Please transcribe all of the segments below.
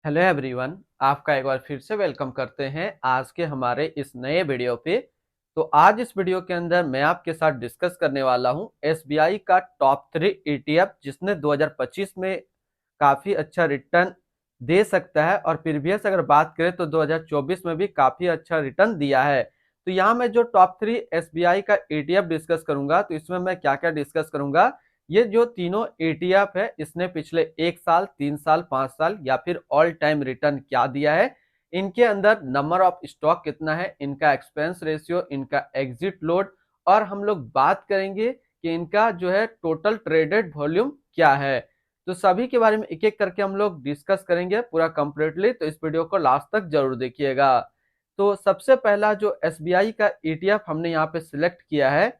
Hello everyone, आपका एक बार फिर से वेलकम करते हैं आज के हमारे इस नए वीडियो पे। तो आज इस वीडियो के अंदर मैं आपके साथ डिस्कस करने वाला हूं एसबीआई का टॉप 3 ईटीएफ जिसने 2025 में काफी अच्छा रिटर्न दे सकता है और प्रीवियस अगर बात करें तो 2024 में भी काफी अच्छा रिटर्न दिया है। तो यहाँ मैं जो टॉप 3 एसबीआई का ईटीएफ डिस्कस करूंगा तो इसमें मैं क्या क्या डिस्कस करूंगा। ये जो तीनों एटीएफ है इसने पिछले 1 साल, 3 साल, 5 साल या फिर ऑल टाइम रिटर्न क्या दिया है, इनके अंदर नंबर ऑफ स्टॉक कितना है, इनका एक्सपेंस रेशियो, इनका एग्जिट लोड, और हम लोग बात करेंगे कि इनका जो है टोटल ट्रेडेड वॉल्यूम क्या है। तो सभी के बारे में एक एक करके हम लोग डिस्कस करेंगे पूरा कंप्लीटली, तो इस वीडियो को लास्ट तक जरूर देखिएगा। तो सबसे पहला जो एसबीआई का ईटीएफ हमने यहाँ पे सिलेक्ट किया है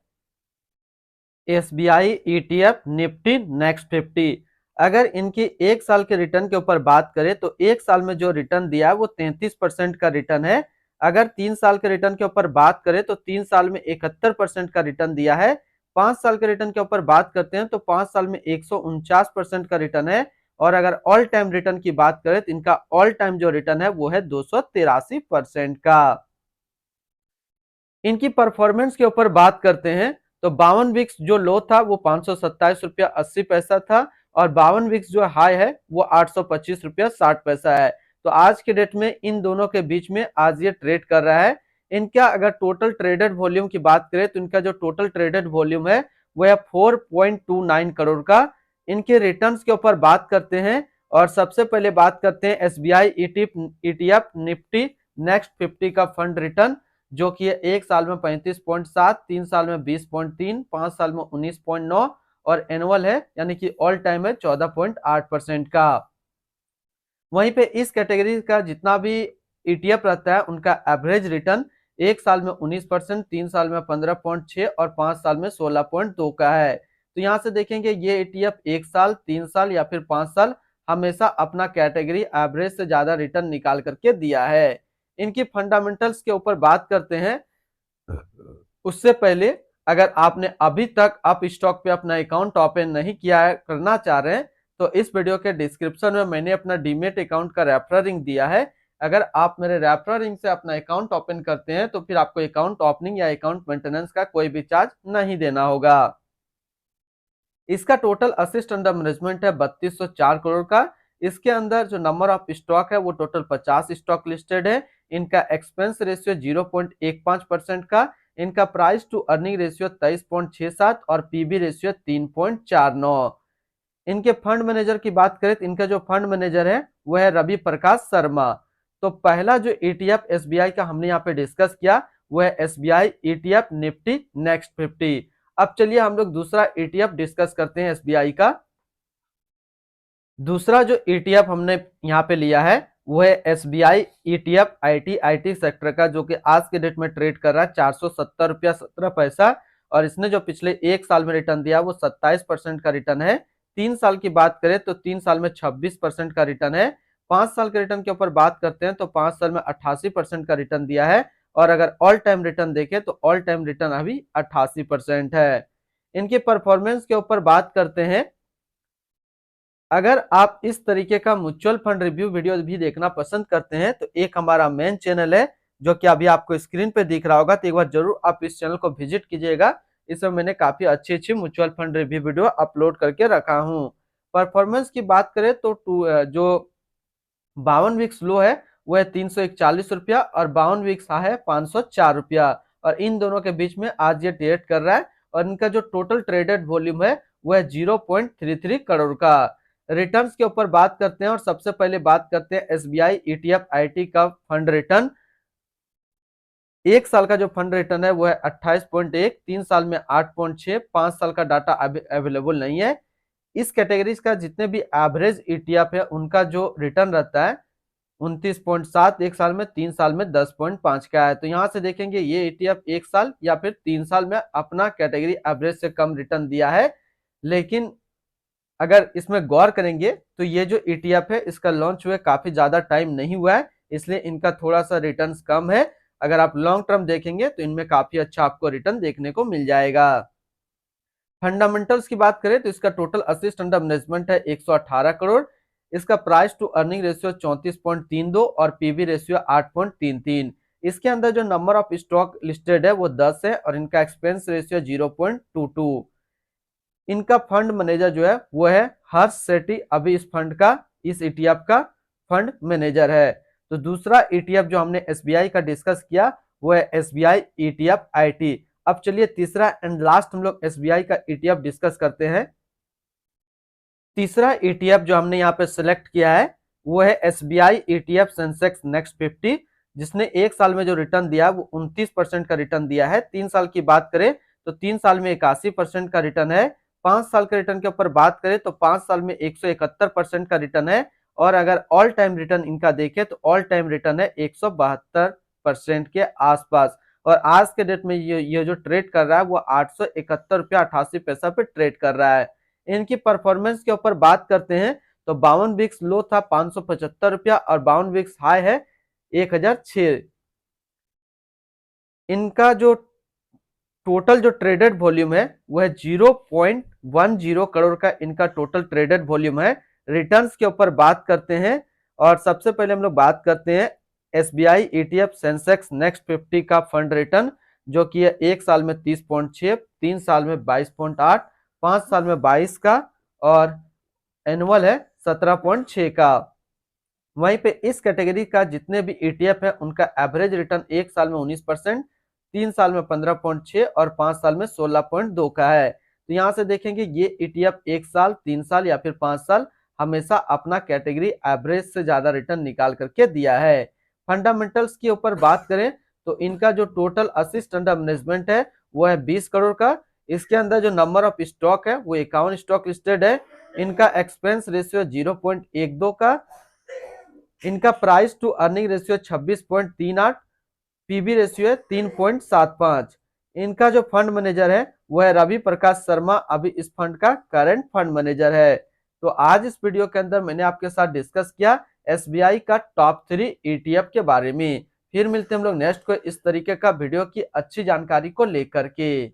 एसबीआई ईटीएफ निफ्टी नेक्स्ट 50। अगर इनकी 1 साल के रिटर्न के ऊपर बात करें तो 1 साल में जो रिटर्न दिया है वो 33% का रिटर्न है। अगर 3 साल के रिटर्न के ऊपर बात करें तो 3 साल में 71% का रिटर्न दिया है। 5 साल के रिटर्न के ऊपर बात करते हैं तो 5 साल में 149% का रिटर्न है। और अगर ऑल टाइम रिटर्न की बात करें तो इनका ऑल टाइम जो रिटर्न है वो है 283% का। इनकी परफॉर्मेंस के ऊपर बात करते हैं तो 52 वीक्स जो लो था वो 527 रुपया 80 पैसा था, और 52 वीक्स जो हाई है वो 825 रुपया 60 पैसा है। तो आज के डेट में इन दोनों के बीच में आज ये ट्रेड कर रहा है। इनका अगर टोटल ट्रेडेड वॉल्यूम की बात करें तो इनका जो टोटल ट्रेडेड वॉल्यूम है वो है 4.29 करोड़ का। इनके रिटर्न्स के ऊपर बात करते हैं और सबसे पहले बात करते हैं एसबीआई ईटीएफ निफ्टी नेक्स्ट 50 का फंड रिटर्न, जो कि 1 साल में 35.7, 3 साल में 20.3, 5 साल में 19.9 और एनुअल है यानी कि ऑल टाइम है 14.8% का। वहीं पे इस कैटेगरी का जितना भी ईटीएफ रहता है उनका एवरेज रिटर्न 1 साल में 19%, 3 साल में 15.6 और 5 साल में 16.2 का है। तो यहाँ से देखेंगे ये ईटीएफ 1 साल, 3 साल या फिर 5 साल हमेशा अपना कैटेगरी एवरेज से ज्यादा रिटर्न निकाल करके दिया है। इनकी फंडामेंटल्स के ऊपर बात करते हैं उससे पहले अगर आपने अभी तक अप स्टॉक पे अपना अकाउंट ओपन नहीं किया है, करना चाह रहे हैं, तो इस वीडियो के डिस्क्रिप्शन में मैंने अपना डीमेट अकाउंट का रेफरल लिंक दिया है। अगर आप मेरे रेफरल लिंक से अपना अकाउंट ओपन करते हैं तो फिर आपको अकाउंट ओपनिंग या अकाउंट मेंटेनेंस का कोई भी चार्ज नहीं देना होगा। इसका टोटल असिस्ट अंडर मैनेजमेंट है 3204 करोड़ का। इसके अंदर जो नंबर ऑफ स्टॉक है वो टोटल 50 स्टॉक लिस्टेड है। इनका एक्सपेंस रेशियो 0.15% का। इनका प्राइस टू अर्निंग रेशियो 23.67 और पीबी रेशियो 3.49। इनके फंड मैनेजर की बात करें तो इनका जो फंड मैनेजर है वो है रवि प्रकाश शर्मा। तो पहला जो ईटीएफ एसबीआई का हमने यहाँ पे डिस्कस किया वो है एसबीआई ईटीएफ निफ्टी नेक्स्ट 50। अब चलिए हम लोग दूसरा ईटीएफ डिस्कस करते हैं एसबीआई का। दूसरा जो ईटीएफ हमने यहाँ पे लिया है वो है एसबीआई ईटीएफ आईटी सेक्टर का, जो कि आज के डेट में ट्रेड कर रहा है 470 रुपया 17 पैसा। और इसने जो पिछले 1 साल में रिटर्न दिया वो 27% का रिटर्न है। 3 साल की बात करें तो 3 साल में 26% का रिटर्न है। 5 साल के रिटर्न के ऊपर बात करते हैं तो 5 साल में 88% का रिटर्न दिया है। और अगर ऑल टाइम रिटर्न देखें तो ऑल टाइम रिटर्न अभी 88% है। इनके परफॉर्मेंस के ऊपर बात करते हैं। अगर आप इस तरीके का म्यूचुअल फंड रिव्यू वीडियो भी देखना पसंद करते हैं तो एक हमारा मेन चैनल है जो कि अभी आपको स्क्रीन पे दिख रहा होगा, तो एक बार जरूर आप इस चैनल को विजिट कीजिएगा। इसमें मैंने काफी अच्छी अच्छी mutual fund review video upload करके रखा हूँ। परफॉर्मेंस की बात करें तो जो 52 वीक्स लो है वो है 341 रुपया और 52 वीक्स हाई है 504 रुपया। और इन दोनों के बीच में आज ये ट्रेड कर रहा है और इनका जो टोटल ट्रेडेड वॉल्यूम है वो है 0.33 करोड़ का। रिटर्न्स के ऊपर बात करते हैं और सबसे पहले बात करते हैं एसबीआई ईटीएफ आईटी का फंड रिटर्न। 1 साल का जो फंड रिटर्न है वो है 28.1, 3 साल में 8.6, 5 साल का डाटा अवेलेबल नहीं है। इस कैटेगरीज का जितने भी एवरेज ईटीएफ है उनका जो रिटर्न रहता है 29.7 1 साल में, 3 साल में 10.5 का है। तो यहाँ से देखेंगे ये ईटीएफ 1 साल या फिर 3 साल में अपना कैटेगरी एवरेज से कम रिटर्न दिया है। लेकिन अगर इसमें गौर करेंगे तो ये जो ईटीएफ है इसका लॉन्च हुए काफी ज्यादा टाइम नहीं हुआ है, इसलिए इनका थोड़ा सा रिटर्न कम है। अगर आप लॉन्ग टर्म देखेंगे तो इनमें काफी अच्छा आपको रिटर्न देखने को मिल जाएगा। फंडामेंटल्स की बात करें तो इसका टोटल असिस्ट अंडर मैनेजमेंट है 118 करोड़। इसका प्राइस टू अर्निंग रेशियो 34.32 और पीवी रेशियो 8.33। इसके अंदर जो नंबर ऑफ स्टॉक लिस्टेड है वो 10 है और इनका एक्सपेंस रेशियो 0.22। इनका फंड मैनेजर जो है वो है हर्ष सेठी, अभी इस फंड का, इस ईटीएफ का फंड मैनेजर है। तो दूसरा ईटीएफ जो हमने एसबीआई का डिस्कस किया वो है एसबीआई ईटीएफ आईटी। अब चलिए तीसरा एंड लास्ट हम लोग एसबीआई का ईटीएफ डिस्कस करते हैं। तीसरा ईटीएफ जो हमने यहाँ पे सिलेक्ट किया है वो है एसबीआई ईटीएफ सेंसेक्स नेक्स्ट 50, जिसने एक साल में जो रिटर्न दिया वो 29% का रिटर्न दिया है। 3 साल की बात करें तो 3 साल में 81% का रिटर्न है। 5 साल के रिटर्न के ऊपर बात करें तो 5 साल में 171% का रिटर्न है। और अगर ऑल टाइम रिटर्न इनका देखें तो ऑल टाइम रिटर्न है 172% के आसपास। और आज के डेट में ये जो ट्रेड कर रहा है वो 871 रुपया 88 पैसा पे ट्रेड कर रहा है। इनकी परफॉर्मेंस के ऊपर बात करते हैं तो 52 वीक्स लो था 575 रुपया और 52 वीक्स हाई है 1006। इनका जो टोटल जो ट्रेडेड वॉल्यूम है वो है 0.10 करोड़ का इनका टोटल ट्रेडेड वॉल्यूम है। रिटर्न्स के ऊपर बात करते हैं और सबसे पहले हम लोग बात करते हैं एसबीआई ईटीएफ सेंसेक्स नेक्स्ट 50 का फंड रिटर्न, जो कि है 1 साल में 30.6, 3 साल में 22.8, 5 साल में 22 का और एनुअल है 17.6 का। वहीं पे इस कैटेगरी का जितने भी ईटीएफ है उनका एवरेज रिटर्न 1 साल में 19%, 3 साल में 15.6 और 5 साल में 16.2 का है। तो यहाँ से देखेंगे ये ईटीएफ 1 साल, 3 साल या फिर 5 साल हमेशा अपना कैटेगरी एवरेज से ज्यादा रिटर्न निकाल करके दिया है। फंडामेंटल्स के ऊपर बात करें तो इनका जो टोटल असिस्ट अंडर मैनेजमेंट है वो है 20 करोड़ का। इसके अंदर जो नंबर ऑफ स्टॉक है वो 51 स्टॉक लिस्टेड है। इनका एक्सपेंस रेशियो 0.12 का। इनका price to earning ratio 26.38, PB ratio है 3.75। इनका जो फंड मैनेजर है वो है रवि प्रकाश शर्मा, अभी इस फंड का करंट फंड मैनेजर है। तो आज इस वीडियो के अंदर मैंने आपके साथ डिस्कस किया एसबीआई का टॉप 3 ईटीएफ के बारे में। फिर मिलते हैं हम लोग नेक्स्ट को इस तरीके का वीडियो की अच्छी जानकारी को लेकर के।